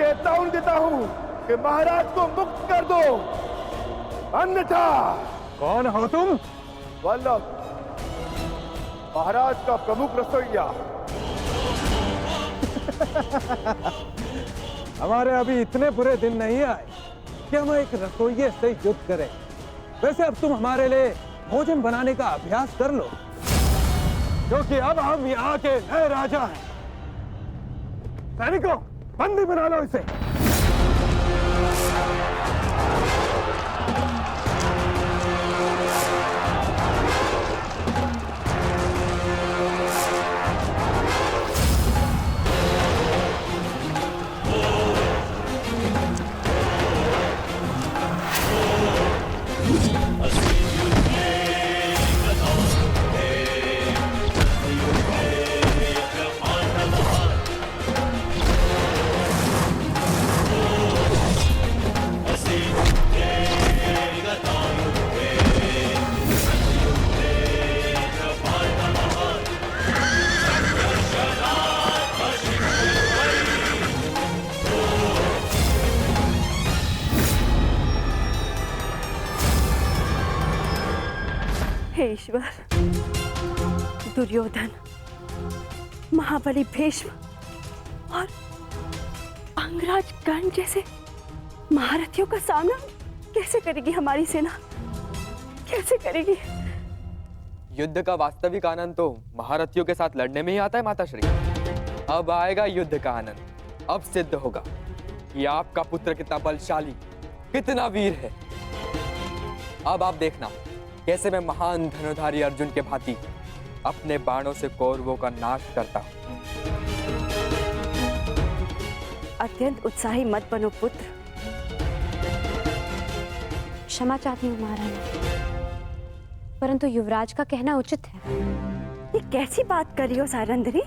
चेतावनी देता हूं कि महाराज को मुक्त कर दो, अन्यथा। कौन हो तुम? वल्लभ, महाराज का प्रमुख रसोइया। हमारे अभी इतने बुरे दिन नहीं आए कि हम एक रसोइये से युद्ध करें। वैसे अब तुम हमारे लिए भोजन बनाने का अभ्यास कर लो, क्योंकि अब हम यहाँ के नए राजा हैं। सैनिकों, बंदी बना लो इसे। हे ईश्वर, दुर्योधन, महाबली भीष्म और अंगराज कर्ण जैसे महारथियों का सामना कैसे करेगी हमारी सेना? कैसे करेगी? युद्ध का वास्तविक आनंद तो महारथियों के साथ लड़ने में ही आता है माताश्री। अब आएगा युद्ध का आनंद। अब सिद्ध होगा कि आपका पुत्र कितना बलशाली, कितना वीर है। अब आप देखना कैसे मैं महान धनुधारी अर्जुन के भांति अपने बाणों से कौरवों का नाश करता हूं। अत्यंत उत्साही मत बनो पुत्र। क्षमा चाहती हूँ महारानी, परंतु युवराज का कहना उचित है। ये कैसी बात कर रही हो सारंधरी?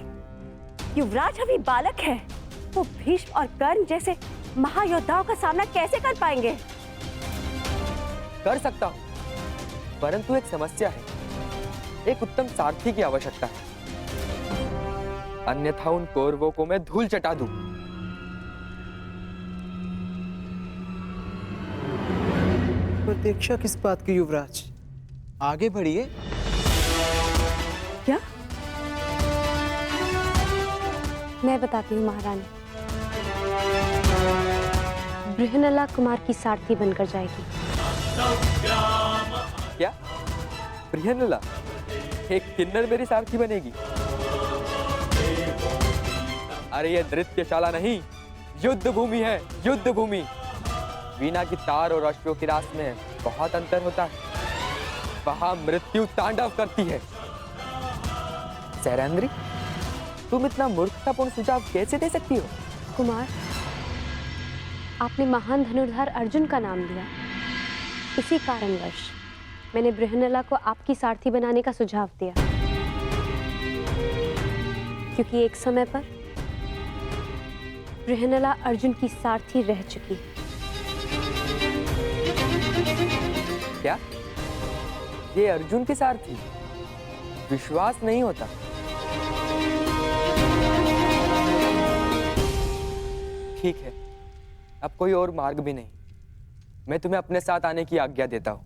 युवराज अभी बालक है, वो भीष्म और कर्ण जैसे महायोद्धाओं का सामना कैसे कर पाएंगे? कर सकता हूं, परंतु एक समस्या है। एक उत्तम सारथी की आवश्यकता है, अन्यथा उन कौरवों को मैं धूल चटा दूं। प्रतीक्षा किस बात की युवराज? आगे बढ़िए। क्या? मैं बताती हूँ महारानी। बृहनला कुमार की सारथी बनकर जाएगी। क्या? बृहनला एक किन्नर मेरी सारथी बनेगी? अरे ये नृत्यशाला नहीं, युद्ध भूमि है, युद्ध भूमि। वीणा की तार और अश्वों की रास में बहुत अंतर होता है। वहां मृत्यु तांडव करती है। सैरंद्री, तुम इतना मूर्खतापूर्ण सुझाव कैसे दे सकती हो? कुमार, आपने महान धनुर्धर अर्जुन का नाम लिया, इसी कारणवश मैंने बृहनला को आपकी सारथी बनाने का सुझाव दिया, क्योंकि एक समय पर बृहनला अर्जुन की सारथी रह चुकी है। क्या? ये अर्जुन की सारथी? विश्वास नहीं होता। ठीक है, अब कोई और मार्ग भी नहीं। मैं तुम्हें अपने साथ आने की आज्ञा देता हूं।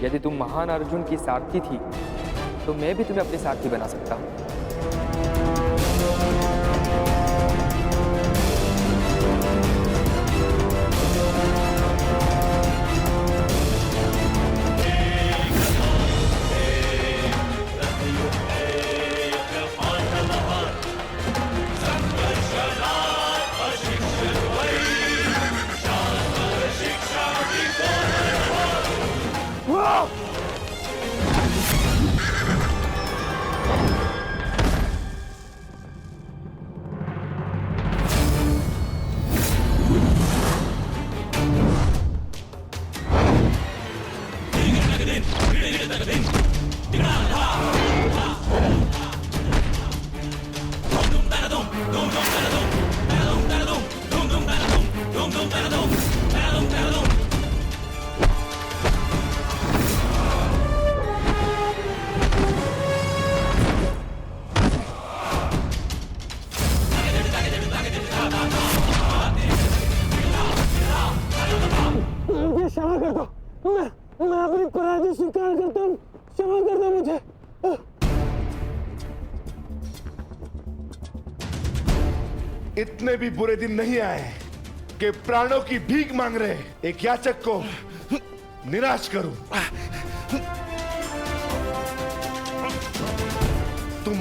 यदि तुम महान अर्जुन की सारथी थी, तो मैं भी तुम्हें अपनी सारथी बना सकता हूं। क्षमा कर दो, मैं अपनी पराजय स्वीकार करता हूँ, क्षमा कर दो मुझे। इतने भी बुरे दिन नहीं आए कि प्राणों की भीख मांग रहे एक याचक को निराश करूं। तुम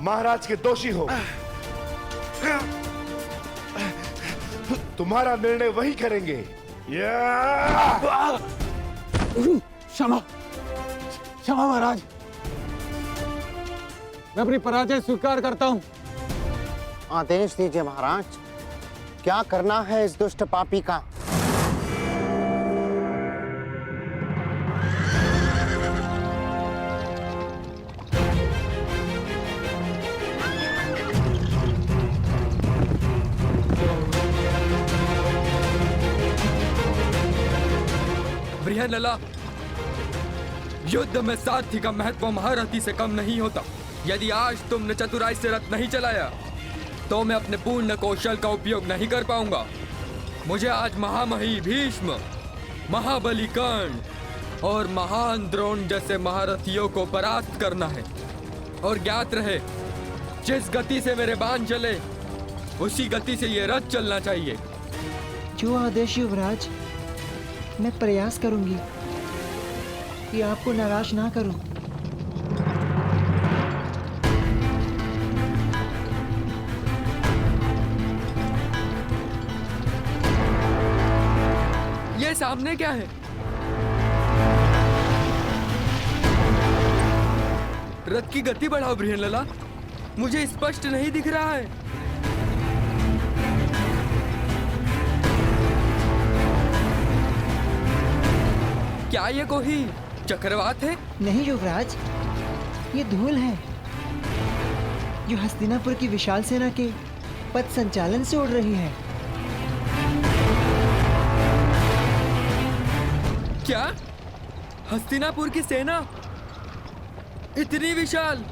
महाराज के दोषी हो। तुम्हारा निर्णय वही करेंगे। क्षमा क्षमा महाराज, मैं अपनी पराजय स्वीकार करता हूँ। आदेश दीजिए महाराज, क्या करना है इस दुष्ट पापी का? बृहन्नला, युद्ध में सारथी का महत्व महारथी से कम नहीं होता। यदि आज तुमने चतुराई से रथ नहीं चलाया तो मैं अपने पूर्ण कौशल का उपयोग नहीं कर पाऊंगा। मुझे आज महामही भीष्म, महाबली कर्ण और महान द्रोण जैसे महारथियों को परास्त करना है। और ज्ञात रहे, जिस गति से मेरे बाण चले उसी गति से ये रथ चलना चाहिए। जो आदेश युवराज, मैं प्रयास करूंगी कि आपको निराश ना करूं। ये सामने क्या है? रथ की गति बढ़ाओ बृहन्नला, मुझे स्पष्ट नहीं दिख रहा है। क्या ये कोई चक्रवात है? नहीं युवराज, ये धूल है जो हस्तिनापुर की विशाल सेना के पथ संचालन से उड़ रही है। क्या हस्तिनापुर की सेना इतनी विशाल?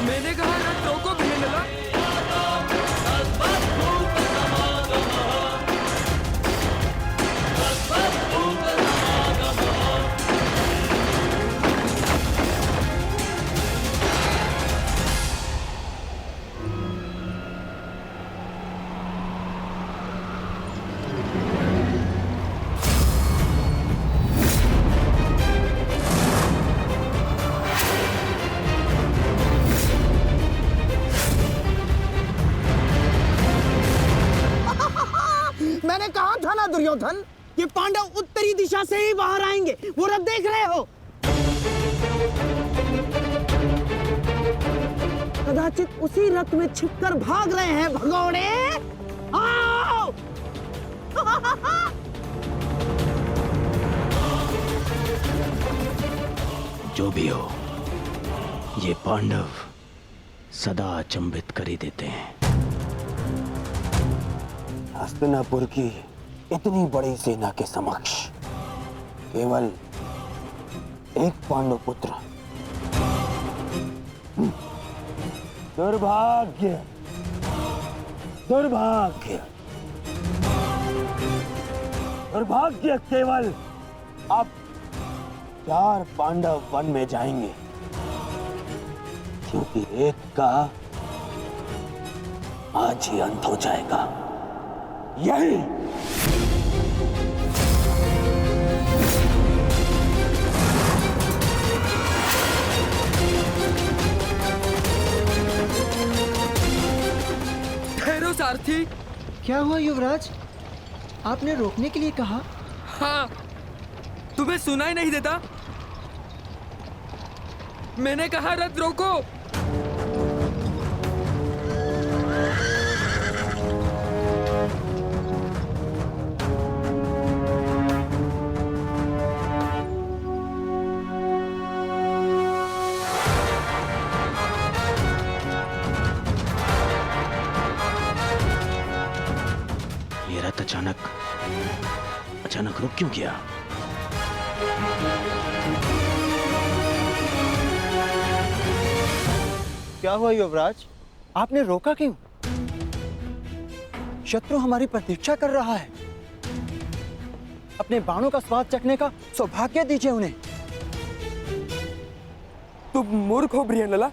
मैंने कहा रथ रोको बृहन्नला। मैंने कहा था ना दुर्योधन, ये पांडव उत्तरी दिशा से ही बाहर आएंगे। वो रथ देख रहे हो? कदाचित उसी रथ में छिपकर भाग रहे हैं भगोड़े। आओ! जो भी हो, ये पांडव सदा अचंभित कर ही देते हैं। हस्तिनापुर की इतनी बड़ी सेना के समक्ष केवल एक पांडव पुत्र। दुर्भाग्य, दुर्भाग्य, दुर्भाग्य। केवल अब 4 पांडव वन में जाएंगे, क्योंकि एक का आज ही अंत हो जाएगा। यही ठहरो सारथी। क्या हुआ युवराज? आपने रोकने के लिए कहा। हाँ, तुम्हें सुनाई नहीं देता? मैंने कहा रथ रोको। अचानक रुक क्यों गया? क्या हुआ युवराज? आपने रोका क्यों? शत्रु हमारी प्रतीक्षा कर रहा है। अपने बाणों का स्वाद चखने का सौभाग्य दीजिए उन्हें। तुम मूर्ख हो बृहन्नला।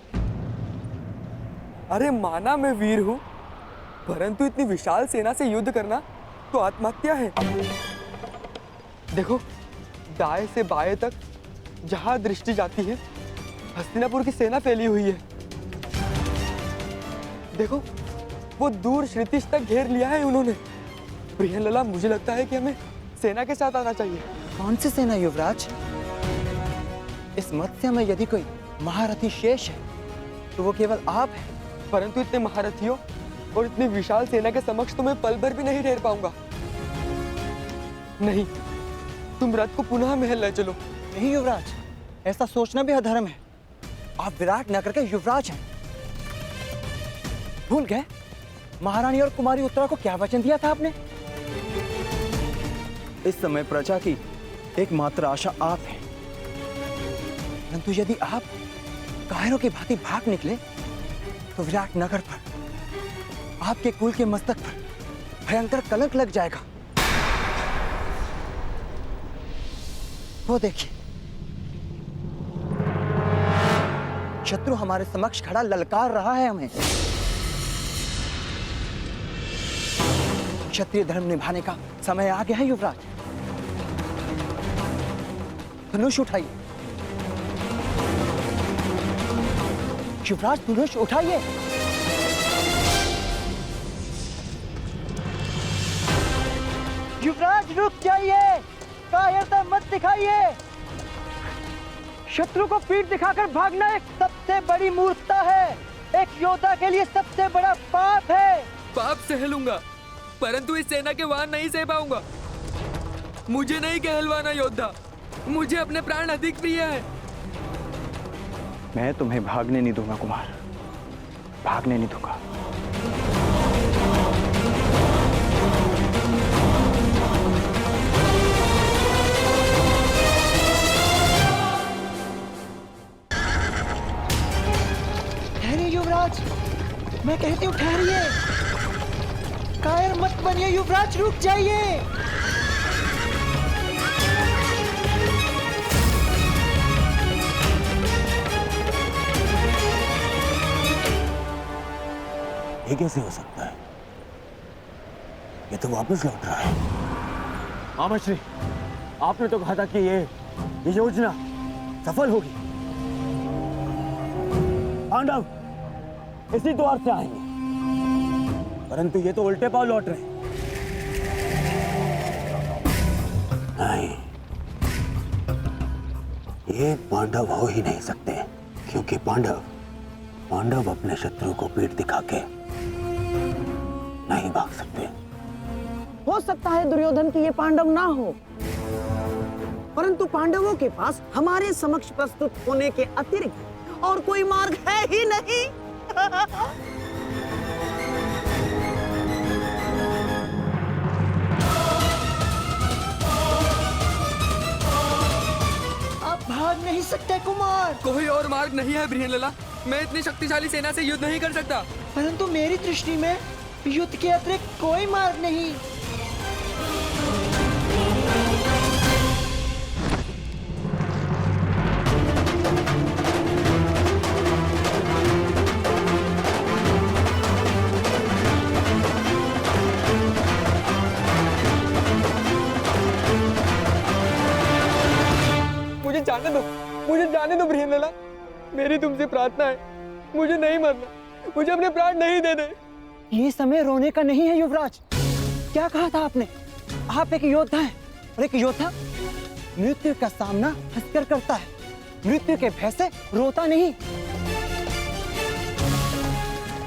अरे माना मैं वीर हूं, परंतु इतनी विशाल सेना से युद्ध करना तो आत्महत्या है। देखो, दाएं से बाएं तक जहां दृष्टि जाती है हस्तिनापुर की सेना फैली हुई है। देखो, वो दूर श्रुतिश तक घेर लिया है उन्होंने। बृहन्नला, मुझे लगता है कि हमें सेना के साथ आना चाहिए। कौन सी सेना युवराज? इस मत्स्य में यदि कोई महारथी शेष है तो वो केवल आप हैं। परंतु इतने महारथियों और इतनी विशाल सेना के समक्ष तो मैं पल भर भी नहीं ठहर पाऊंगा। नहीं, तुम रथ को पुनः महल ले चलो। नहीं युवराज, ऐसा सोचना भी अधर्म है। आप विराट नगर के युवराज हैं। भूल गए महारानी और कुमारी उत्तरा को क्या वचन दिया था आपने? इस समय प्रजा की एकमात्र आशा आप हैं। परंतु यदि आप कायरों की भांति भाग निकले तो विराट नगर पर, आपके कुल के मस्तक पर भयंकर कलंक लग जाएगा। वो देखिए, शत्रु हमारे समक्ष खड़ा ललकार रहा है हमें। क्षत्रिय धर्म निभाने का समय आ गया है युवराज। धनुष उठाइए युवराज, धनुष उठाइए। युवराज रुक जाइए, कायरता मत दिखाइए। शत्रु को पीठ दिखाकर भागना एक सबसे बड़ी मूर्खता है। एक योद्धा के लिए सबसे बड़ा पाप है। पाप सह लूंगा, परंतु इस सेना के वाहन नहीं सह पाऊंगा। मुझे नहीं कहलवाना योद्धा, मुझे अपने प्राण अधिक प्रिय है। मैं तुम्हें भागने नहीं दूंगा कुमार, भागने नहीं दूंगा। ठहरिए युवराज, मैं कहती हूँ ठहरिए। कायर मत बनिए युवराज, रुक जाइए। ये कैसे हो सकता है? ये तो वापस लौट रहा है। आमश्री, आपने तो कहा था कि ये योजना सफल होगी। पांडव इसी द्वार से आएंगे, परंतु ये तो उल्टे पांव लौट रहे हैं। नहीं, ये पांडव हो ही नहीं सकते, क्योंकि पांडव अपने शत्रु को पीठ दिखा के नहीं भाग सकते। हो सकता है दुर्योधन की ये पांडव ना हो, परंतु पांडवों के पास हमारे समक्ष प्रस्तुत होने के अतिरिक्त और कोई मार्ग है ही नहीं। आप भाग नहीं सकते कुमार। कोई और मार्ग नहीं है बृहन्नला। मैं इतनी शक्तिशाली सेना से युद्ध नहीं कर सकता। परंतु मेरी दृष्टि में युद्ध के अतिरिक्त कोई मार्ग नहीं। मुझे जाने दो बृहन्नला। मेरी तुमसे प्रार्थना है, मुझे नहीं मरना, मुझे अपने प्राण नहीं देने। ये समय रोने का नहीं है युवराज। क्या कहा था आपने? आप एक योद्धा हैं, और एक योद्धा मृत्यु का सामना हंसकर करता है, मृत्यु के भय से रोता नहीं।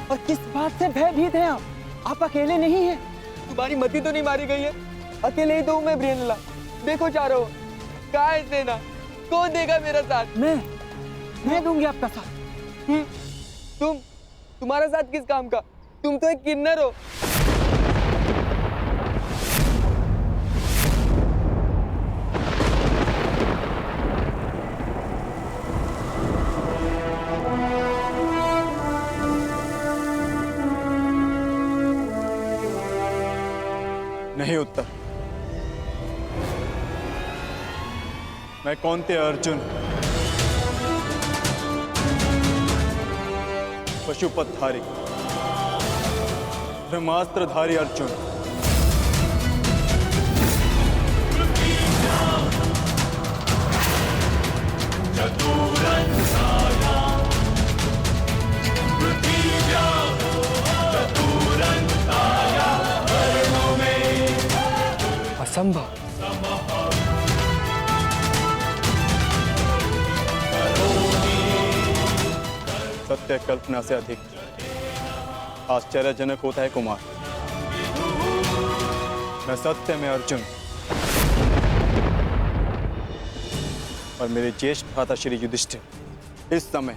और किस बात से भयभीत हैं आप अकेले नहीं हैं। तुम्हारी मति तो नहीं मारी गई है, अकेले ही तो हूं मैं बृहन्नला। देखो चारों, कहाँ है सेना? कौन देगा मेरा साथ? मैं दूंगी आपका साथ। तुम्हारा साथ किस काम का? तुम तो एक किन्नर हो। नहीं उत्तर। मैं कौंते अर्जुन, पशुपतधारी, ब्रह्मास्त्रधारी अर्जुन, असंभव। सत्य कल्पना से अधिक आश्चर्यजनक होता है कुमार। मैं सत्य में अर्जुन और मेरे ज्येष्ठ भ्राता श्री युधिष्ठिर इस समय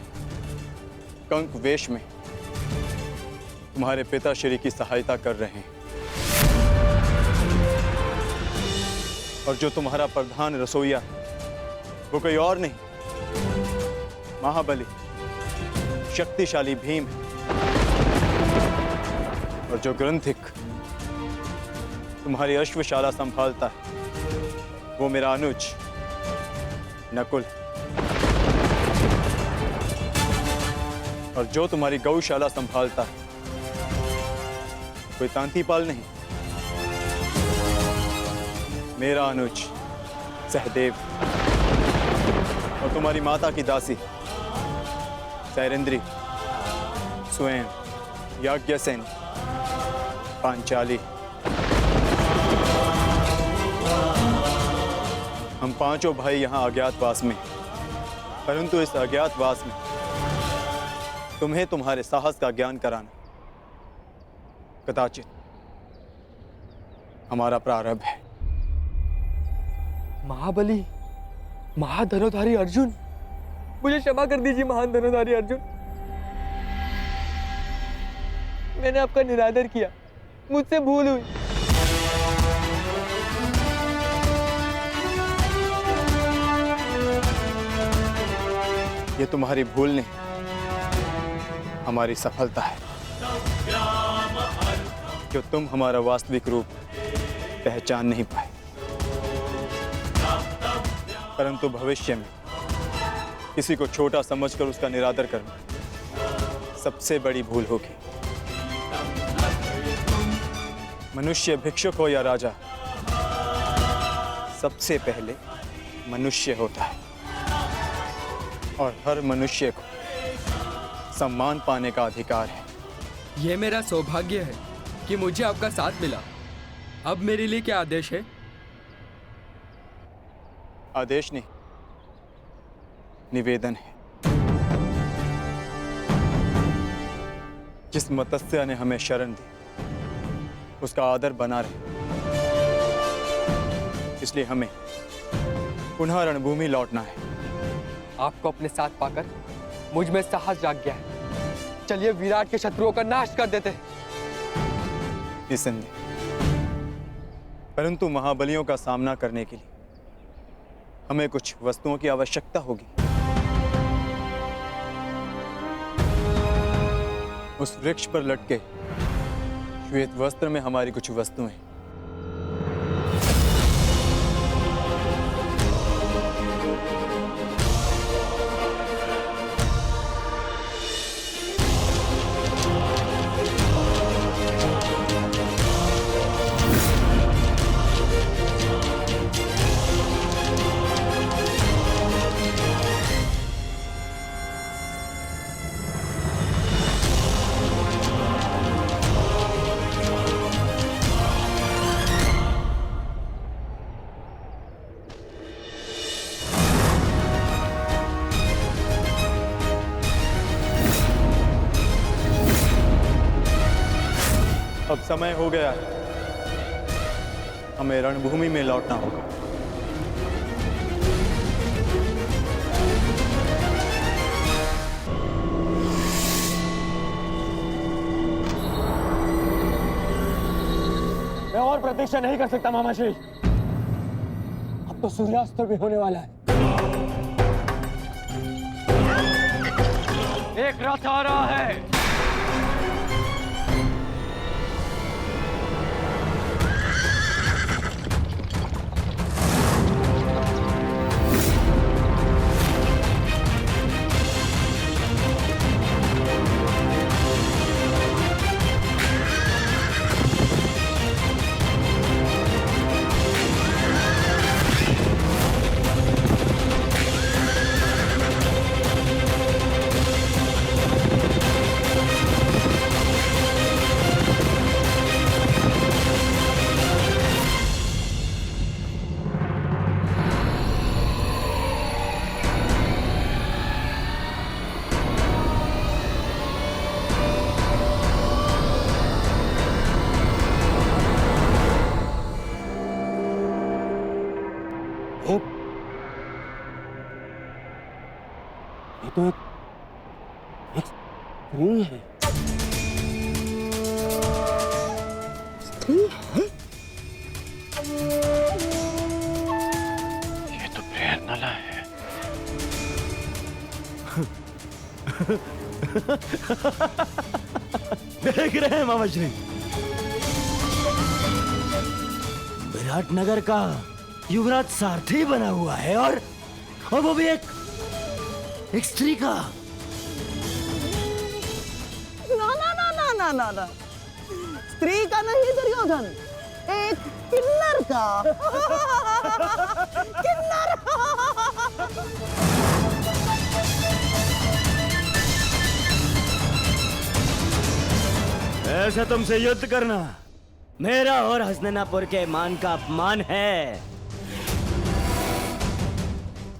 कंक वेश में तुम्हारे पिता श्री की सहायता कर रहे हैं। और जो तुम्हारा प्रधान रसोइया है वो कोई और नहीं, महाबली शक्तिशाली भीम है। और जो ग्रंथिक तुम्हारी अश्वशाला संभालता है वो मेरा अनुज नकुल। और जो तुम्हारी गौशाला संभालता है कोई तांतीपाल नहीं, मेरा अनुज सहदेव। और तुम्हारी माता की दासी सैरेंद्री, स्वयं याज्ञसेन, पांचाली। हम पांचों भाई यहाँ अज्ञातवास में, परंतु इस अज्ञातवास में तुम्हें तुम्हारे साहस का ज्ञान कराना कदाचित हमारा प्रारंभ है। महाबली, महाधनुधारी अर्जुन, मुझे क्षमा कर दीजिए महान धनुधारी अर्जुन। मैंने आपका निरादर किया, मुझसे भूल हुई। ये तुम्हारी भूल नहीं, हमारी सफलता है जो तुम हमारा वास्तविक रूप पहचान नहीं पाए। परंतु भविष्य में किसी को छोटा समझकर उसका निरादर करना सबसे बड़ी भूल होगी। मनुष्य भिक्षुक हो या राजा, सबसे पहले मनुष्य होता है और हर मनुष्य को सम्मान पाने का अधिकार है। यह मेरा सौभाग्य है कि मुझे आपका साथ मिला। अब मेरे लिए क्या आदेश है? आदेश नहीं, निवेदन है। जिस मत्स्य ने हमें शरण दी उसका आदर बना रहे, इसलिए हमें पुनः रणभूमि लौटना है। आपको अपने साथ पाकर मुझ में साहस जाग गया है। चलिए विराट के शत्रुओं का नाश कर देते हैं। निसंदेह, परंतु महाबलियों का सामना करने के लिए हमें कुछ वस्तुओं की आवश्यकता होगी। उस वृक्ष पर लटके श्वेत वस्त्र में हमारी कुछ वस्तुएं। अब समय हो गया है, हमें रणभूमि में लौटना होगा। मैं और प्रतीक्षा नहीं कर सकता मामाश्री। अब तो सूर्यास्त भी होने वाला है। एक रथ आ रहा है। ये तो एक स्त्री है। स्त्री है? ये तो प्रेरणा है। देख रहे हैं मामा श्री, विराटनगर का युवराज सारथी बना हुआ है और वो भी एक स्त्री का। ना ना ना ना ना ना ना, स्त्री का नहीं दुर्योधन, एक किन्नर का। किन्नर। ऐसा तुमसे युद्ध करना मेरा और हसनैनापुर के मान का अपमान है।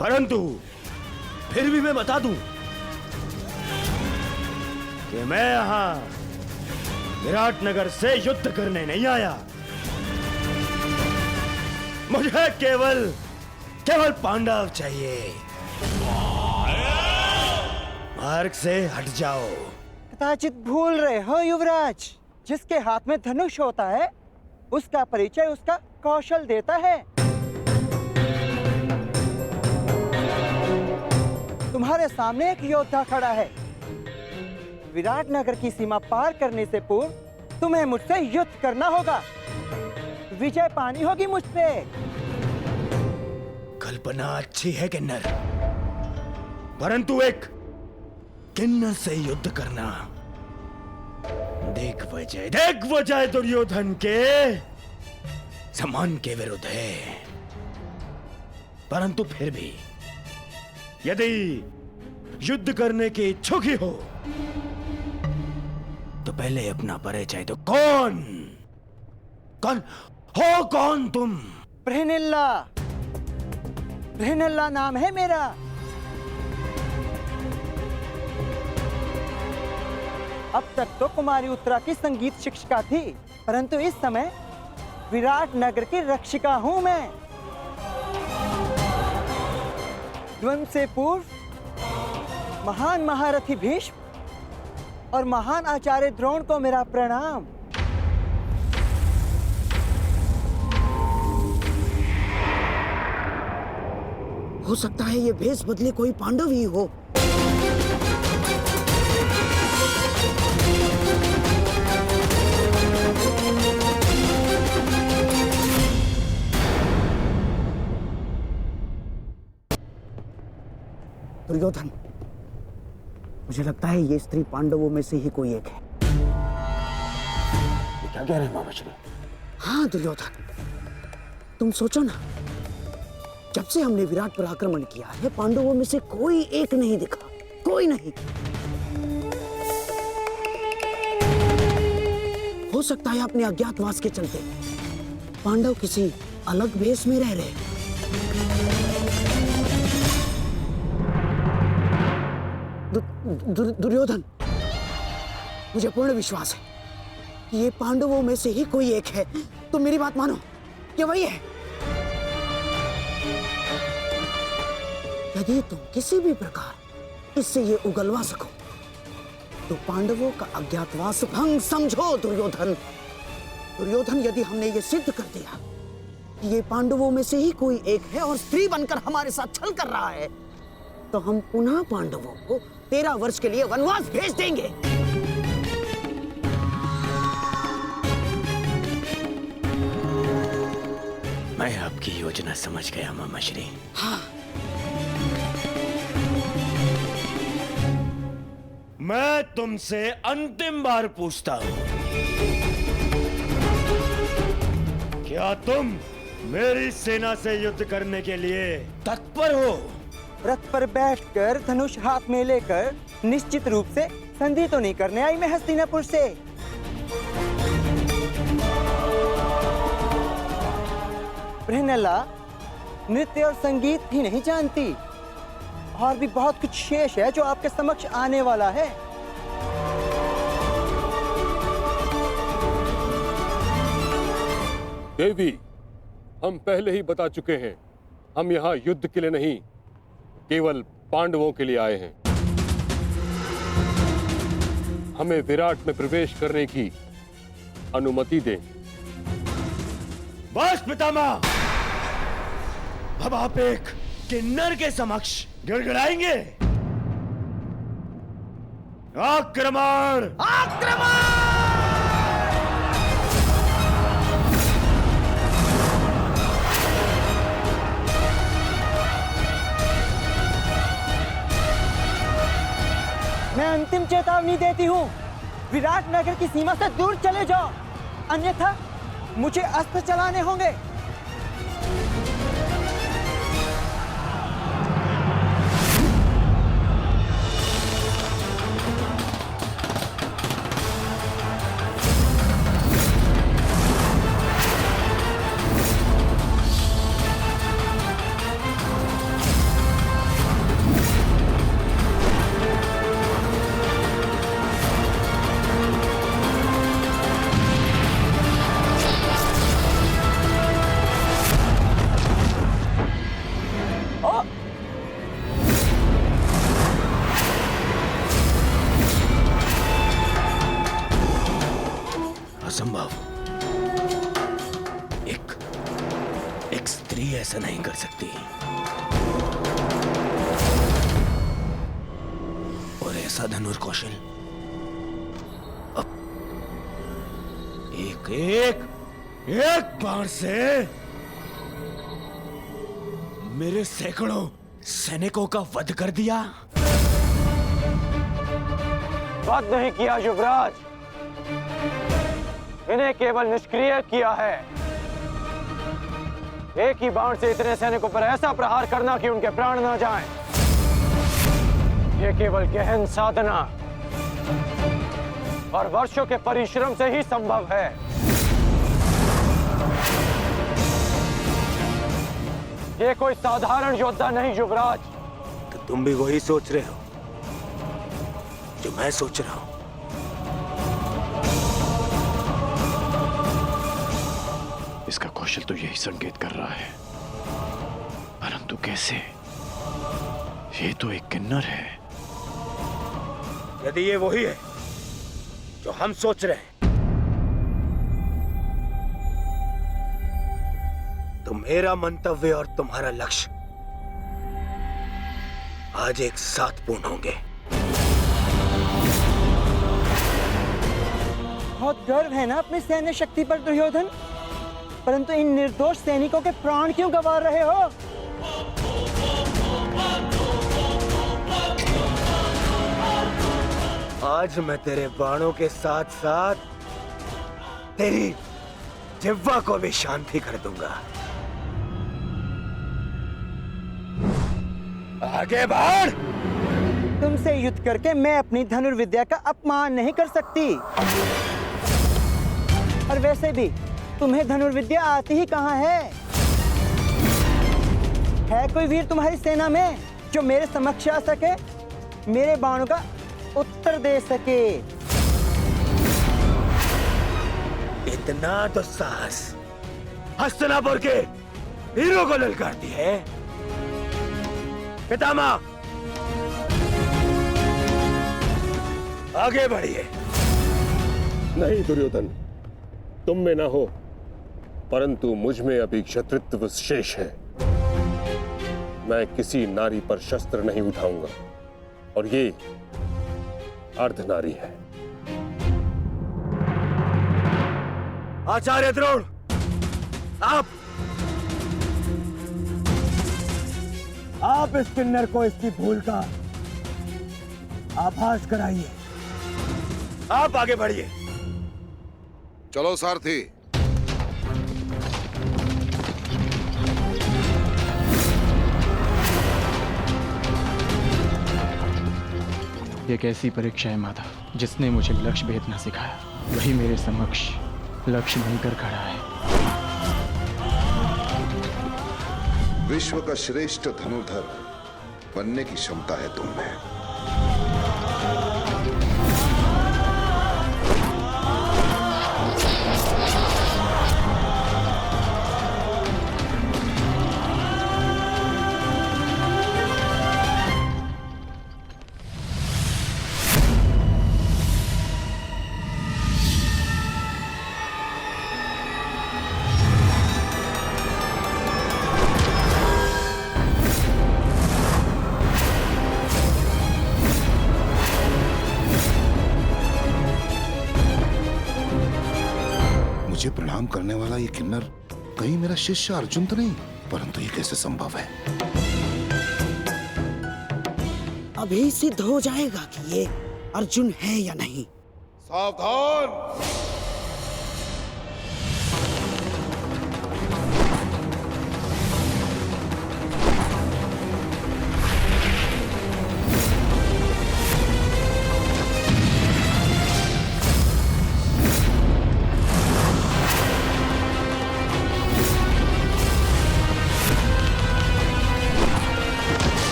परंतु फिर भी मैं बता दूं कि मैं यहां विराटनगर से युद्ध करने नहीं आया। मुझे केवल पांडव चाहिए। मार्ग से हट जाओ। कदाचित भूल रहे हो युवराज, जिसके हाथ में धनुष होता है उसका परिचय उसका कौशल देता है। तुम्हारे सामने एक योद्धा खड़ा है। विराटनगर की सीमा पार करने से पूर्व तुम्हें मुझसे युद्ध करना होगा। विजय पानी होगी मुझ पे। कल्पना अच्छी है किन्नर, परंतु एक किन्नर से युद्ध करना देख वजह दुर्योधन के सम्मान के विरुद्ध है। परंतु फिर भी यदि युद्ध करने की इच्छुक ही हो तो पहले अपना परिचय दो। कौन तुम? बृहनिल्ला, बृहनिल्ला नाम है मेरा। अब तक तो कुमारी उत्तरा की संगीत शिक्षिका थी, परंतु इस समय विराटनगर की रक्षिका हूं मैं। द्वंद्व से पूर्व महान महारथी भीष्म और महान आचार्य द्रोण को मेरा प्रणाम। हो सकता है ये भेष बदले कोई पांडव ही हो। दुर्योधन, मुझे लगता है ये स्त्री पांडवों में से ही कोई एक है। क्या कह रहे हैं मामा श्री? हाँ दुर्योधन, तुम सोचो ना, जब से हमने विराट पर आक्रमण किया है पांडवों में से कोई एक नहीं दिखा, कोई नहीं। हो सकता है अपने अज्ञातवास के चलते पांडव किसी अलग भेष में रह रहे। दुर्योधन, मुझे पूर्ण विश्वास है कि ये पांडवों में से ही कोई एक है। तुम मेरी बात मानो, ये वही है। यदि तुम किसी भी प्रकार इससे ये उगलवा सको तो पांडवों का अज्ञातवास भंग समझो। दुर्योधन, यदि हमने ये सिद्ध कर दिया कि ये पांडवों में से ही कोई एक है और स्त्री बनकर हमारे साथ छल कर रहा है, तो हम पुनः पांडवों को 13 वर्ष के लिए वनवास भेज देंगे। मैं आपकी योजना समझ गया मामा श्री। हाँ, मैं तुमसे अंतिम बार पूछता हूं, क्या तुम मेरी सेना से युद्ध करने के लिए तत्पर हो? रथ पर बैठकर धनुष हाथ में लेकर निश्चित रूप से संधि तो नहीं करने आई मैं हस्तिनापुर से। बृहनिल्ला नृत्य और संगीत ही नहीं जानती, और भी बहुत कुछ शेष है जो आपके समक्ष आने वाला है। देवी, हम पहले ही बता चुके हैं हम यहाँ युद्ध के लिए नहीं, केवल पांडवों के लिए आए हैं। हमें विराट में प्रवेश करने की अनुमति दें। बस पितामह, अब आप एक किन्नर के समक्ष गिड़गिड़ाएंगे। आक्रमण! मैं अंतिम चेतावनी देती हूँ, विराट नगर की सीमा से दूर चले जाओ, अन्यथा मुझे अस्त्र चलाने होंगे। असंभव। एक स्त्री ऐसा नहीं कर सकती। और ऐसा धनुर्कौशल अब एक बाण से मेरे सैकड़ों सैनिकों का वध कर दिया। वध नहीं किया युवराज, इन्हें केवल निष्क्रिय किया है। एक ही बाण से इतने सैनिकों पर ऐसा प्रहार करना कि उनके प्राण न जाएं, ये केवल गहन साधना और वर्षों के परिश्रम से ही संभव है। ये कोई साधारण योद्धा नहीं युवराज। तो तुम भी वही सोच रहे हो जो मैं सोच रहा हूं। इसका कौशल तो यही संकेत कर रहा है, परंतु कैसे? ये तो एक किन्नर है। यदि ये वही है जो हम सोच रहे हैं, तो मेरा मंतव्य और तुम्हारा लक्ष्य आज एक साथ पूर्ण होंगे। बहुत गर्व है ना अपनी सैन्य शक्ति पर दुर्योधन, परंतु इन निर्दोष सैनिकों के प्राण क्यों गंवा रहे हो? आज मैं तेरे बाणों के साथ साथ तेरी जिह्वा को भी शांति कर दूंगा। आगे बढ़। तुमसे युद्ध करके मैं अपनी धनुर्विद्या का अपमान नहीं कर सकती। और वैसे भी तुम्हें धनुर्विद्या आती ही कहाँ है? है कोई वीर तुम्हारी सेना में जो मेरे समक्ष आ सके, मेरे बाणों का उत्तर दे सके? इतना दुस्साहस हस्तिनापुर के हीरो को ललकारती है। पितामह, आगे बढ़िए। नहीं दुर्योधन, तुम में ना हो, परंतु मुझ में अभी क्षत्रित्व शेष है। मैं किसी नारी पर शस्त्र नहीं उठाऊंगा, और ये अर्धनारी है। आचार्य द्रोण, आप इस किन्नर को इसकी भूल का आभास कराइए। आप आगे बढ़िए। चलो सारथी। ये कैसी परीक्षा है माधव, जिसने मुझे लक्ष्य भेदना सिखाया, वही मेरे समक्ष लक्ष्य बनकर खड़ा है। विश्व का श्रेष्ठ धनुर्धर बनने की क्षमता है तुम में। प्रणाम करने वाला ये किन्नर कहीं मेरा शिष्य अर्जुन तो नहीं? परंतु ये कैसे संभव है? अभी सिद्ध हो जाएगा कि ये अर्जुन है या नहीं। सावधान!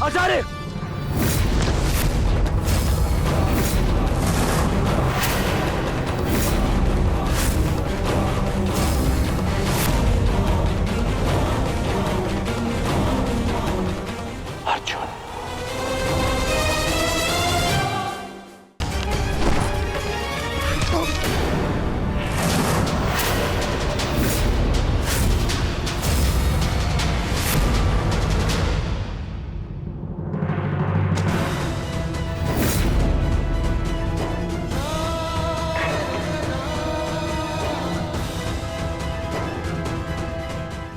आचार्य! अर्जुन,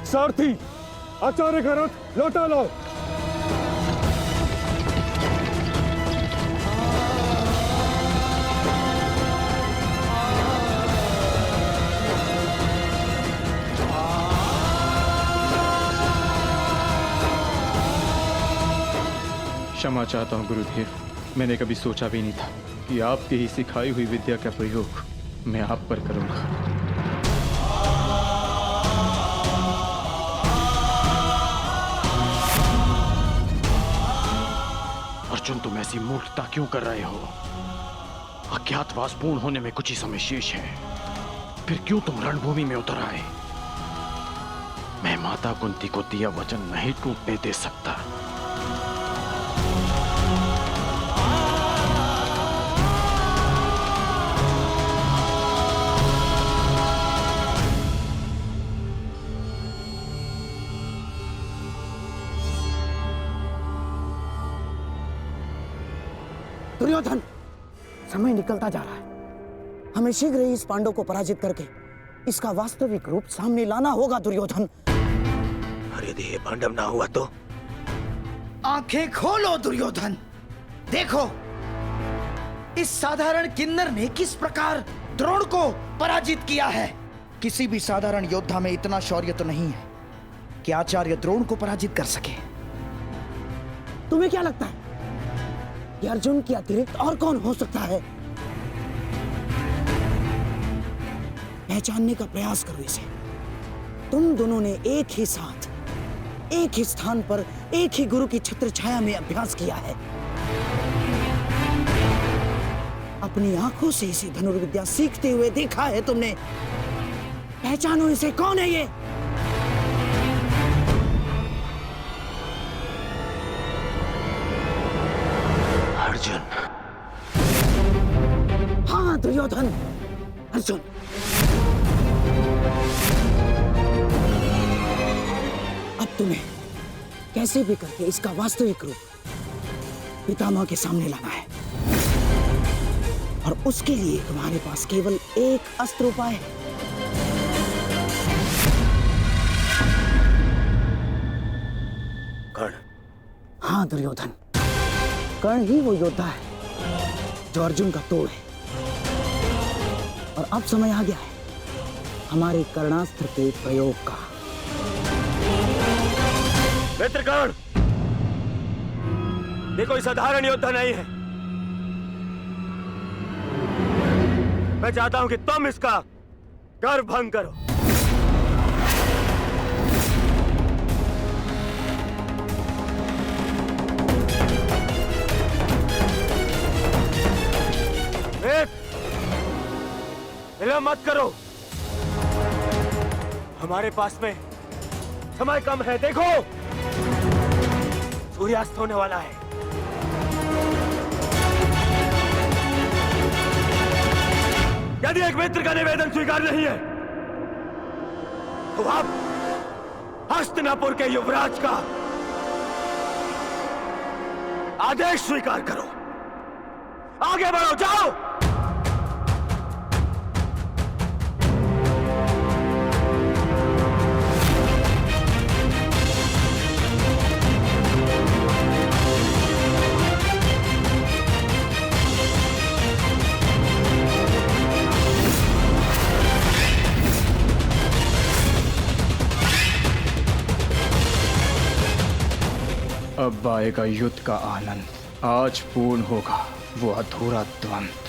सारथी, आचार्य का रथ लौटा लाओ। क्षमा चाहता हूँ गुरुदेव, मैंने कभी सोचा भी नहीं था कि आपकी ही सिखाई हुई विद्या का प्रयोग मैं आप पर करूंगा। अर्जुन, तुम ऐसी मूर्खता क्यों कर रहे हो? अज्ञातवास पूर्ण होने में कुछ ही समय शेष है, फिर क्यों तुम रणभूमि में उतर आए? मैं माता कुंती को दिया वचन नहीं टूटने दे सकता। दुर्योधन, समय निकलता जा रहा है। हमें शीघ्र ही इस पांडव को पराजित करके इसका वास्तविक रूप सामने लाना होगा दुर्योधन। और यदि ये पांडव ना हुआ तो? आंखें खोलो दुर्योधन, देखो इस साधारण किन्नर ने किस प्रकार द्रोण को पराजित किया है। किसी भी साधारण योद्धा में इतना शौर्य तो नहीं है कि आचार्य द्रोण को पराजित कर सके। तुम्हें क्या लगता है कि अर्जुन के अतिरिक्त और कौन हो सकता है? पहचानने का प्रयास करो इसे। तुम दोनों ने एक ही साथ, एक ही स्थान पर, एक ही गुरु की छत्र छाया में अभ्यास किया है। अपनी आंखों से इसे धनुर्विद्या सीखते हुए देखा है तुमने। पहचानो इसे, कौन है ये? अर्जुन। हाँ दुर्योधन, अर्जुन। अब तुम्हें कैसे भी करके इसका वास्तविक रूप पितामह के सामने लाना है, और उसके लिए तुम्हारे पास केवल एक अस्त्र उपाय है। कर्ण। हाँ दुर्योधन, कर्ण ही वो योद्धा है जो अर्जुन का तोड़ है। और अब समय आ गया है हमारे कर्णास्त्र के प्रयोग का। मित्र कर्ण, ये कोई साधारण योद्धा नहीं है। मैं चाहता हूं कि तुम इसका गर्व भंग करो। विलंब मत करो, हमारे पास में समय कम है। देखो सूर्यास्त होने वाला है। यदि एक मित्र का निवेदन स्वीकार नहीं है तो आप हस्तिनापुर के युवराज का आदेश स्वीकार करो। आगे बढ़ो, जाओ। अब आएगा युद्ध का आनंद। आज पूर्ण होगा वो अधूरा द्वंद्व।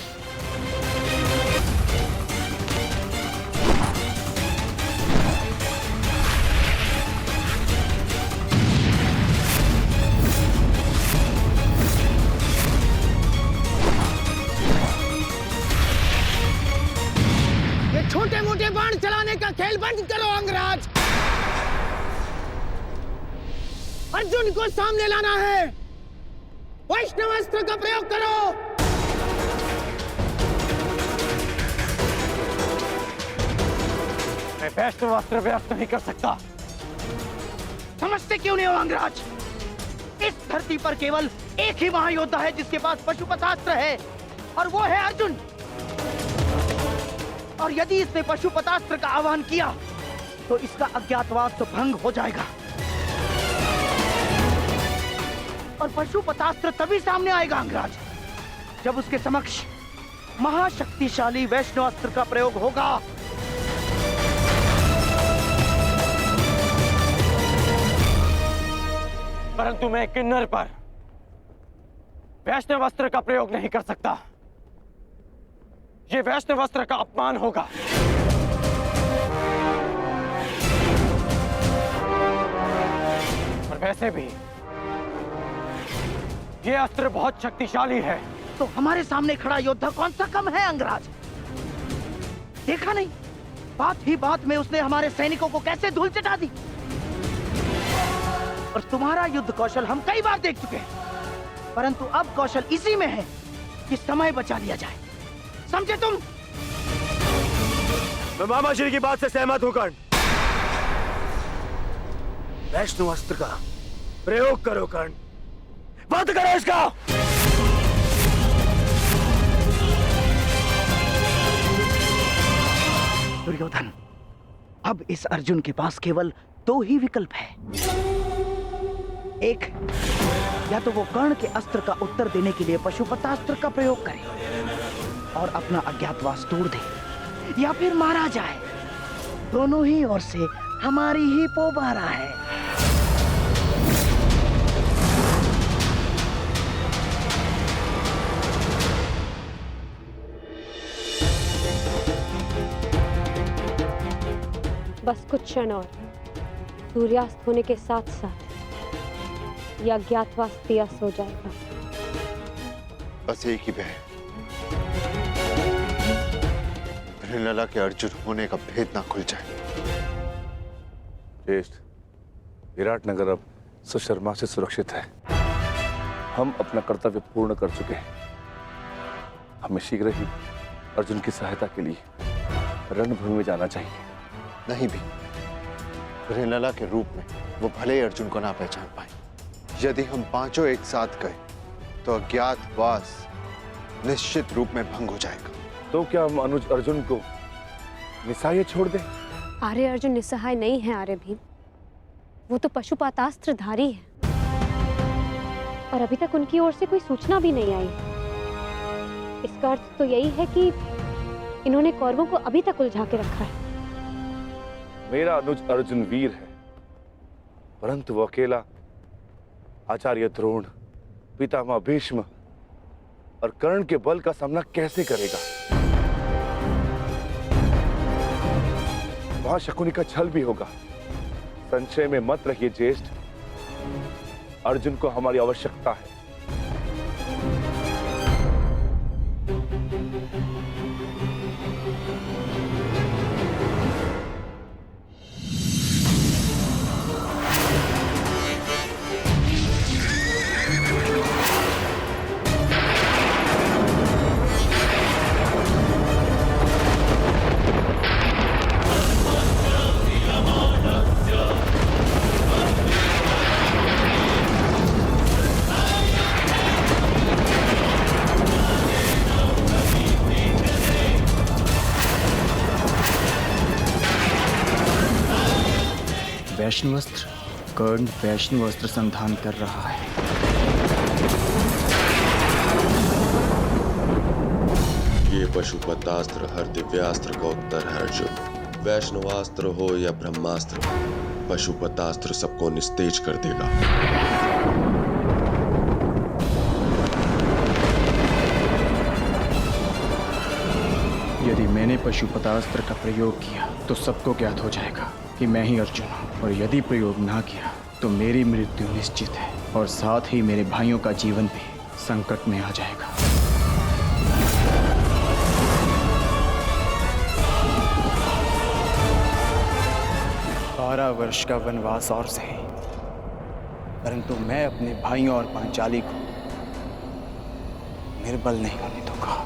ये छोटे मोटे बाण चलाने का खेल बंद करो अंगराज। अर्जुन को सामने लाना है। वैष्णव अस्त्र का प्रयोग करो। मैं वैष्णव अस्त्र प्रयोग नहीं कर सकता। समझते क्यों नहीं हो अंगराज? इस धरती पर केवल एक ही महायोद्धा है जिसके पास पशुपतास्त्र है, और वो है अर्जुन। और यदि इसने पशुपतास्त्र का आह्वान किया तो इसका अज्ञातवास तो भंग हो जाएगा, और पशुपतास्त्र तभी सामने आएगा अंगराज जब उसके समक्ष महाशक्तिशाली वैष्णव अस्त्र का प्रयोग होगा। परंतु मैं किन्नर पर वैष्णव अस्त्र का प्रयोग नहीं कर सकता। ये वैष्णव अस्त्र का अपमान होगा। और वैसे भी ये अस्त्र बहुत शक्तिशाली है। तो हमारे सामने खड़ा योद्धा कौन सा कम है अंगराज? देखा नहीं, बात ही बात में उसने हमारे सैनिकों को कैसे धूल चटा दी। और तुम्हारा युद्ध कौशल हम कई बार देख चुके हैं, परंतु अब कौशल इसी में है कि समय बचा लिया जाए। समझे तुम? मैं मामा श्री की बात से सहमत हूं कर्ण। वैष्णव अस्त्र का प्रयोग करो कर्ण, बंद करो इसका। दुर्योधन, अब इस अर्जुन के पास केवल दो ही विकल्प है। एक, या तो वो कर्ण के अस्त्र का उत्तर देने के लिए पशुपतास्त्र का प्रयोग करे और अपना अज्ञातवास तोड़ दे, या फिर मारा जाए। दोनों ही ओर से हमारी ही पोबारा है। बस कुछ क्षण और, सूर्यास्त होने के साथ साथ यह अज्ञातवास भी अस्त हो जाएगा। बस एक ही भय, लला के अर्जुन होने का भेद ना खुल जाए। ज्येष्ठ, विराटनगर अब सुशर्मा से सुरक्षित है। हम अपना कर्तव्य पूर्ण कर चुके हैं। हमें शीघ्र ही अर्जुन की सहायता के लिए रणभूमि में जाना चाहिए। नहीं भी, लला के रूप में वो भले ही अर्जुन को ना पहचान पाए। यदि हम पांचों एक साथ गए तो अज्ञातवास निश्चित रूप में भंग हो जाएगा। तो क्या हम अनुज अर्जुन को निस्सहाय छोड़ दें? आर्य अर्जुन निस्सहाय नहीं है आर्य भीम, वो तो पशुपतास्त्रधारी है, और अभी तक उनकी ओर से कोई सूचना भी नहीं आई। इसका अर्थ तो यही है कि इन्होंने कौरवों को अभी तक उलझा के रखा है। मेरा अनुज अर्जुन वीर है, परंतु वो अकेला आचार्य द्रोण, पितामह भीष्म और कर्ण के बल का सामना कैसे करेगा? वहां शकुनी का छल भी होगा। संशय में मत रहिए ज्येष्ठ, अर्जुन को हमारी आवश्यकता है। वैष्णवस्त्र, कर्ण वैष्णवस्त्र संधान कर रहा है। ये पशुपतास्त्र हर दिव्यास्त्र का उत्तर है अर्जुन। वैष्णवास्त्र हो या ब्रह्मास्त्र, पशुपतास्त्र सबको निस्तेज कर देगा। पशुपतास्त्र का प्रयोग किया तो सबको ज्ञात हो जाएगा कि मैं ही अर्जुन हूँ, और यदि प्रयोग ना किया तो मेरी मृत्यु निश्चित है, और साथ ही मेरे भाइयों का जीवन भी संकट में आ जाएगा। 12 वर्ष का वनवास और सही, परंतु मैं अपने भाइयों और पांचाली को निर्बल नहीं होने दूंगा।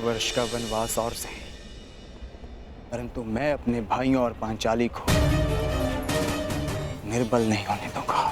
वर्ष का वनवास और सही, परंतु मैं अपने भाइयों और पांचाली को निर्बल नहीं होने दूंगा।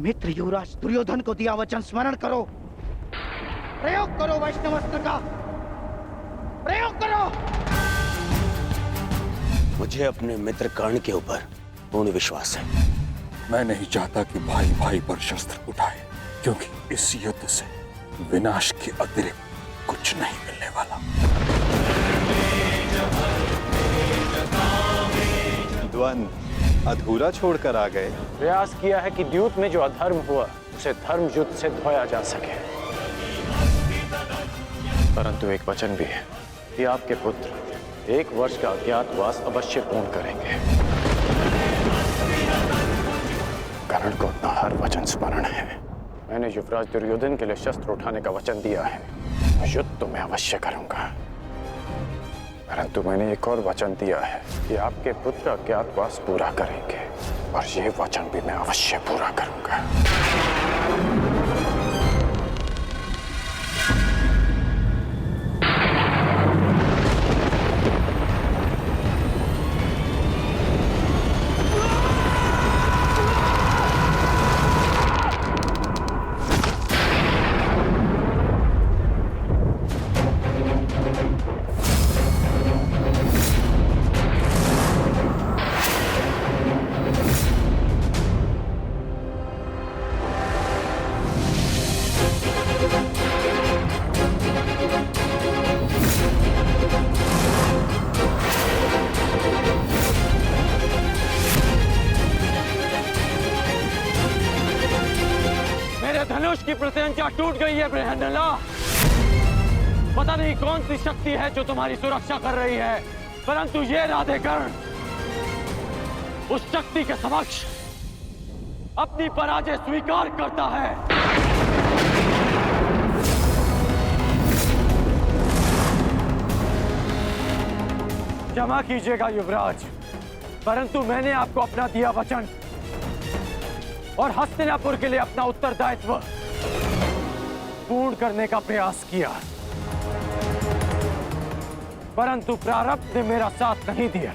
मित्र युवराज दुर्योधन को दिया वचन स्मरण करो। प्रयोग करो वैष्णवास्त्र का, प्रयोग करो। मुझे अपने मित्र कर्ण के ऊपर पूर्ण विश्वास है। मैं नहीं चाहता कि भाई भाई पर शस्त्र उठाए, क्योंकि इस युद्ध से विनाश के अतिरिक्त कुछ नहीं मिलने वाला। द्वंद्व अधूरा छोड़कर आ गए। प्रयास किया है कि द्यूत में जो अधर्म हुआ उसे धर्म युद्ध से धोया जा सके, परंतु एक वचन भी है कि आपके पुत्र 1 वर्ष का अज्ञातवास अवश्य पूर्ण करेंगे। कर्ण को अपना हर वचन स्मरण है। मैंने युवराज दुर्योधन के लिए शस्त्र उठाने का वचन दिया है। युद्ध तो मैं अवश्य करूंगा, परंतु मैंने एक और वचन दिया है कि आपके पुत्र अज्ञातवास पूरा करेंगे, और ये वचन भी मैं अवश्य पूरा करूंगा। धनुष की प्रत्यंचा टूट गई है बृहन्नला। पता नहीं कौन सी शक्ति है जो तुम्हारी सुरक्षा कर रही है, परंतु ये राधेकर्ण उस शक्ति के समक्ष अपनी पराजय स्वीकार करता है। क्षमा कीजिएगा युवराज, परंतु मैंने आपको अपना दिया वचन और हस्तिनापुर के लिए अपना उत्तरदायित्व पूर्ण करने का प्रयास किया, परंतु प्रारब्ध ने मेरा साथ नहीं दिया।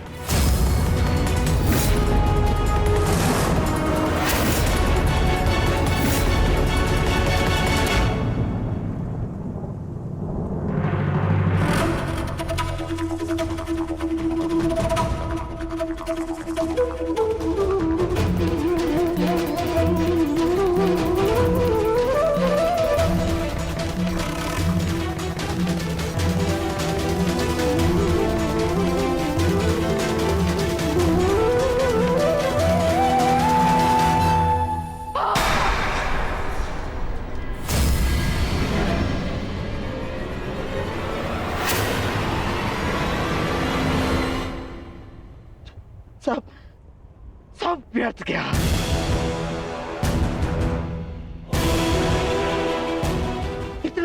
सब व्यर्थ गया।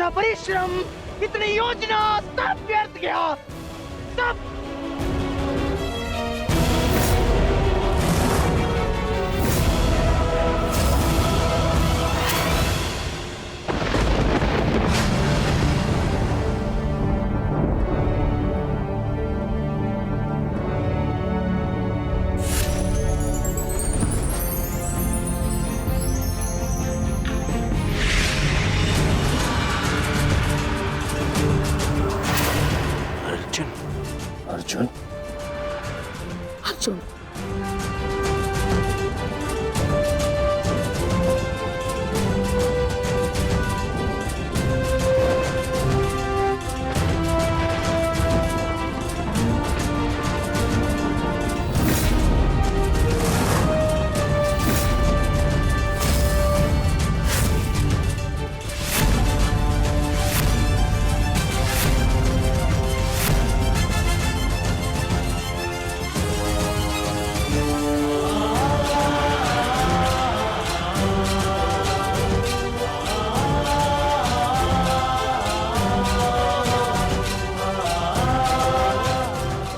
कितना परिश्रम, कितनी योजना, सब व्यर्थ गया, सब। अर्जुन, अर्जुन,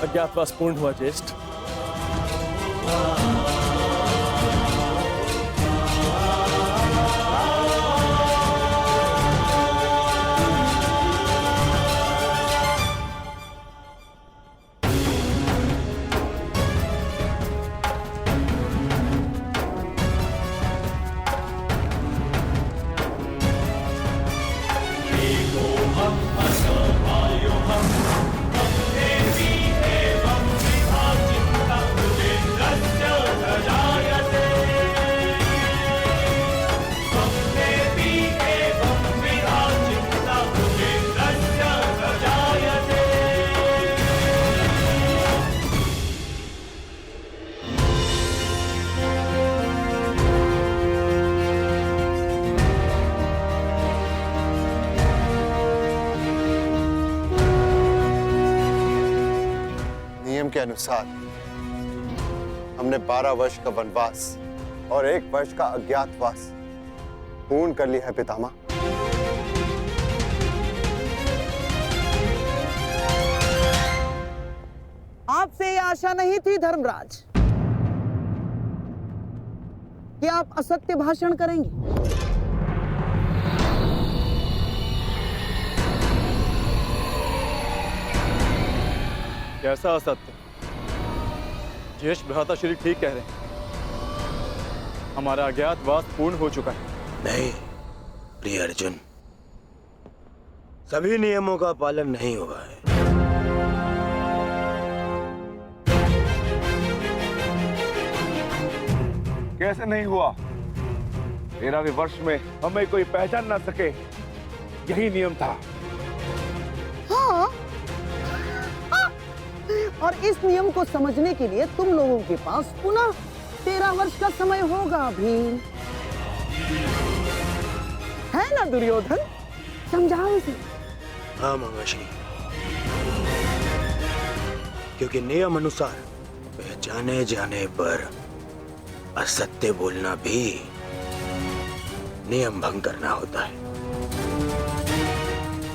अज्ञातवास पूर्ण हुआ ज्येष्ठ। के अनुसार हमने 12 वर्ष का वनवास और 1 वर्ष का अज्ञातवास पूर्ण कर लिया है पितामह। आपसे यह आशा नहीं थी धर्मराज कि आप असत्य भाषण करेंगे। कैसा असत्य? ज्येष्ठ भ्राता श्री ठीक कह रहे हैं, हमारा अज्ञातवास पूर्ण हो चुका है। नहीं प्रिय अर्जुन, सभी नियमों का पालन नहीं हुआ है। कैसे नहीं हुआ? 13वें वर्ष में हमें कोई पहचान ना सके, यही नियम था। हाँ, और इस नियम को समझने के लिए तुम लोगों के पास पुनः 13 वर्ष का समय होगा भीम, है ना दुर्योधन? समझाओ इसे। हाँ मामाश्री, क्योंकि नियम अनुसार पहचाने जाने पर असत्य बोलना भी नियम भंग करना होता है,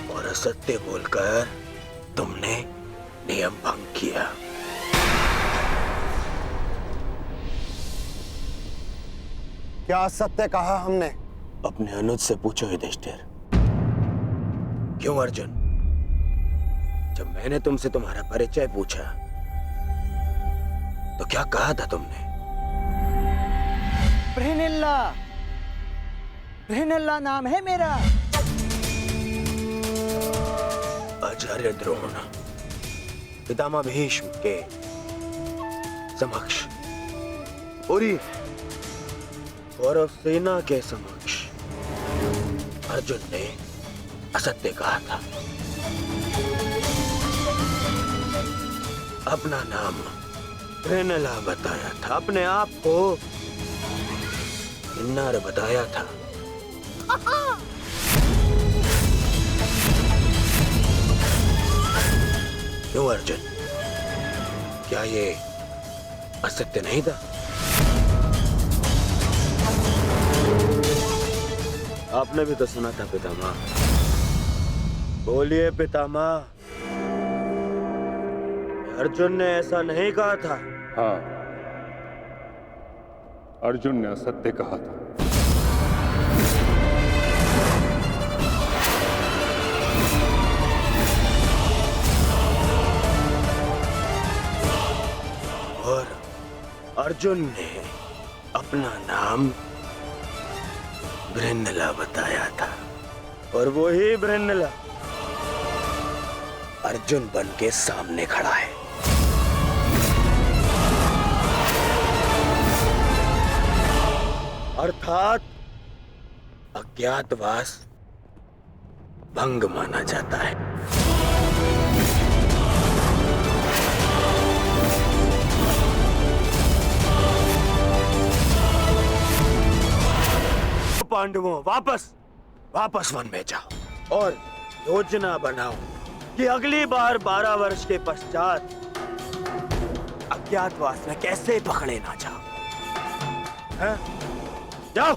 और असत्य बोलकर तुमने नियम भंग किया। क्या सत्य कहा हमने? अपने अनुज से पूछो युधिष्ठिर। क्यों अर्जुन, जब मैंने तुमसे तुम्हारा परिचय पूछा तो क्या कहा था तुमने? बृहनिल्ला, बृहनिल्ला नाम है मेरा। आचार्य द्रोण पितामह भीष्म के समक्ष, पूरी कौरव सेना के समक्ष अर्जुन ने असत्य कहा था। अपना नाम बृहनिल्ला बताया था, अपने आप को किन्नर बताया था। क्यों अर्जुन, क्या ये असत्य नहीं था? आपने भी तो सुना था पितामह, बोलिए पितामह, अर्जुन ने ऐसा नहीं कहा था। हाँ, अर्जुन ने असत्य कहा था। और अर्जुन ने अपना नाम बृहन्नला बताया था, और वही बृहन्नला अर्जुन बन के सामने खड़ा है। अर्थात अज्ञातवास भंग माना जाता है। पांडवों, वापस वन में जाओ और योजना बनाओ कि अगली बार 12 वर्ष के पश्चात अज्ञातवास में कैसे पकड़े ना जाओ। हैं? जाओ।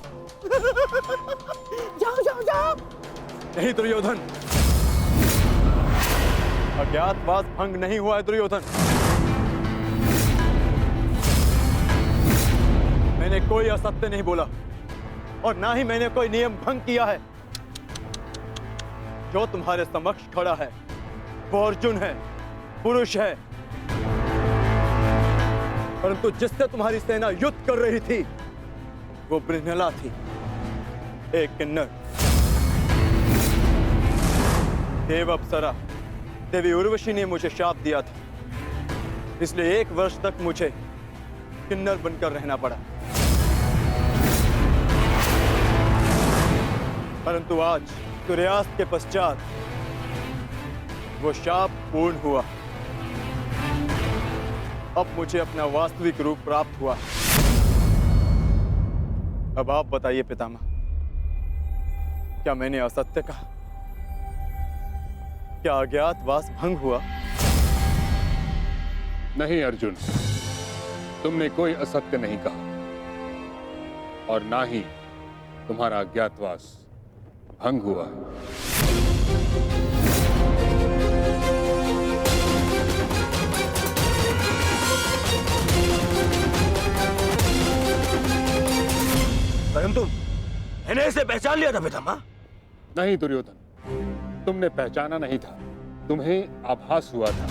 जाओ। नहीं दुर्योधन, अज्ञातवास भंग नहीं हुआ है दुर्योधन। मैंने कोई असत्य नहीं बोला और ना ही मैंने कोई नियम भंग किया है। जो तुम्हारे समक्ष खड़ा है वो अर्जुन है, पुरुष है, परंतु जिससे तुम्हारी सेना युद्ध कर रही थी वो बृहन्नला थी, एक किन्नर। देव अप्सरा देवी उर्वशी ने मुझे शाप दिया था, इसलिए 1 वर्ष तक मुझे किन्नर बनकर रहना पड़ा। परंतु आज सूर्यास्त के पश्चात वो शाप पूर्ण हुआ। अब मुझे अपना वास्तविक रूप प्राप्त हुआ। अब आप बताइए पितामह, क्या मैंने असत्य कहा? क्या अज्ञातवास भंग हुआ? नहीं अर्जुन, तुमने कोई असत्य नहीं कहा और ना ही तुम्हारा अज्ञातवास भंग हुआ। परंतु मैंने इसे पहचान लिया था पितामह। नहीं दुर्योधन, तुमने पहचाना नहीं था। तुम्हें आभास हुआ था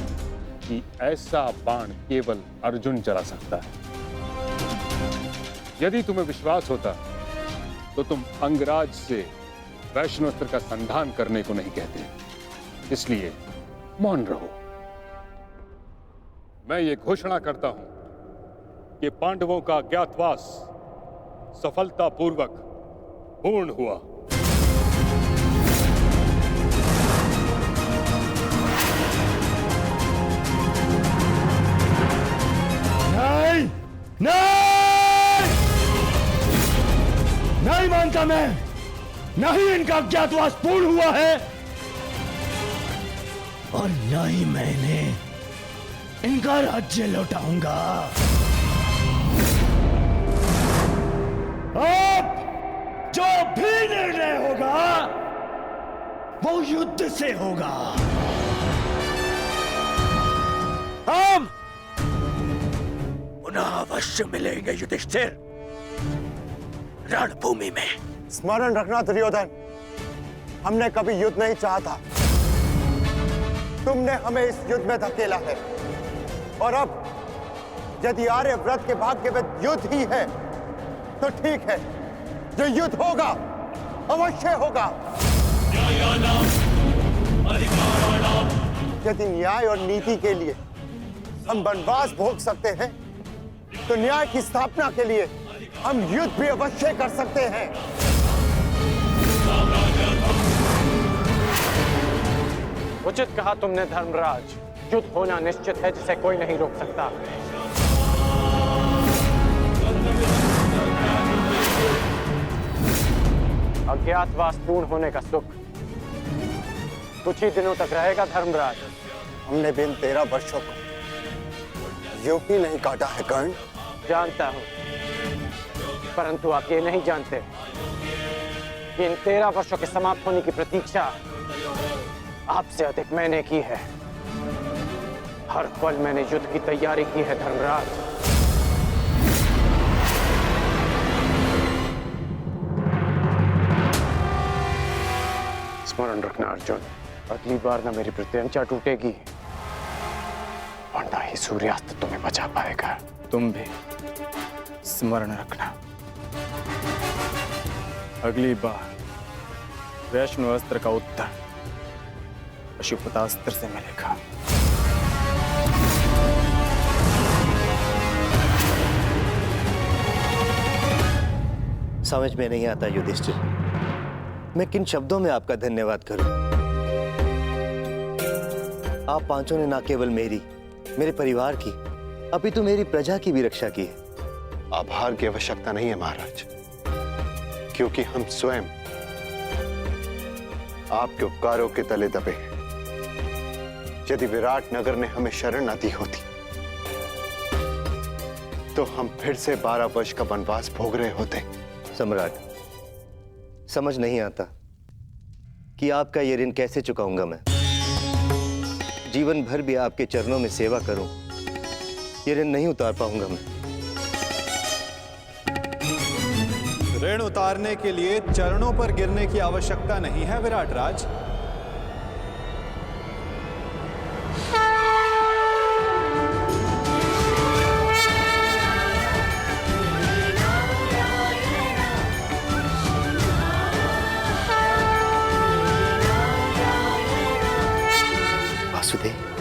कि ऐसा बाण केवल अर्जुन चला सकता है। यदि तुम्हें विश्वास होता तो तुम अंगराज से वैष्णोस्त्र का संधान करने को नहीं कहते, इसलिए मौन रहो। मैं ये घोषणा करता हूं कि पांडवों का अज्ञातवास सफलतापूर्वक पूर्ण हुआ। नहीं, नहीं मानता मैं। नहीं इनका अज्ञातवास पूर्ण हुआ है और न ही मैंने इनका राज्य लौटाऊंगा। अब जो भी निर्णय होगा वो युद्ध से होगा। हम पुनः अवश्य मिलेंगे युधिष्ठिर, रणभूमि में। स्मरण रखना दुर्योधन, हमने कभी युद्ध नहीं चाहा था। तुमने हमें इस युद्ध में धकेला है और अब यदि आर्यव्रत के भाग्य में युद्ध ही है तो ठीक है, जो युद्ध होगा अवश्य होगा। यदि न्याय और नीति के लिए हम वनवास भोग सकते हैं तो न्याय की स्थापना के लिए हम युद्ध भी अवश्य कर सकते हैं। उचित कहा तुमने धर्मराज, युद्ध होना निश्चित है जिसे कोई नहीं रोक सकता। अज्ञातवास पूर्ण होने का सुख कुछ ही दिनों तक रहेगा धर्मराज। हमने भी इन 13 वर्षों को यूं ही नहीं काटा है कर्ण। जानता हूं, परंतु आप ये नहीं जानते कि इन 13 वर्षों के समाप्त होने की प्रतीक्षा आपसे अधिक मैंने की है। हर पल मैंने युद्ध की तैयारी की है धर्मराज। स्मरण रखना अर्जुन, अगली बार ना मेरी प्रत्यंचा टूटेगी और ना ही सूर्यास्त तुम्हें बचा पाएगा। तुम भी स्मरण रखना, अगली बार वैष्णु अस्त्र का उत्तर पशुपतास्त्र से मिलेगा। समझ में नहीं आता युधिष्ठिर, मैं किन शब्दों में आपका धन्यवाद करूं। आप पांचों ने ना केवल मेरी, मेरे परिवार की, अपितु मेरी प्रजा की भी रक्षा की है। आभार की आवश्यकता नहीं है महाराज, क्योंकि हम स्वयं आपके उपकारों के तले दबे हैं। यदि विराट नगर ने हमें शरण न दी होती तो हम फिर से 12 वर्ष का वनवास भोग रहे होते। सम्राट, समझ नहीं आता कि आपका ये ऋण कैसे चुकाऊंगा मैं। जीवन भर भी आपके चरणों में सेवा करूं, ये ऋण नहीं उतार पाऊंगा मैं। ऋण उतारने के लिए चरणों पर गिरने की आवश्यकता नहीं है विराट राज। वासुदेव,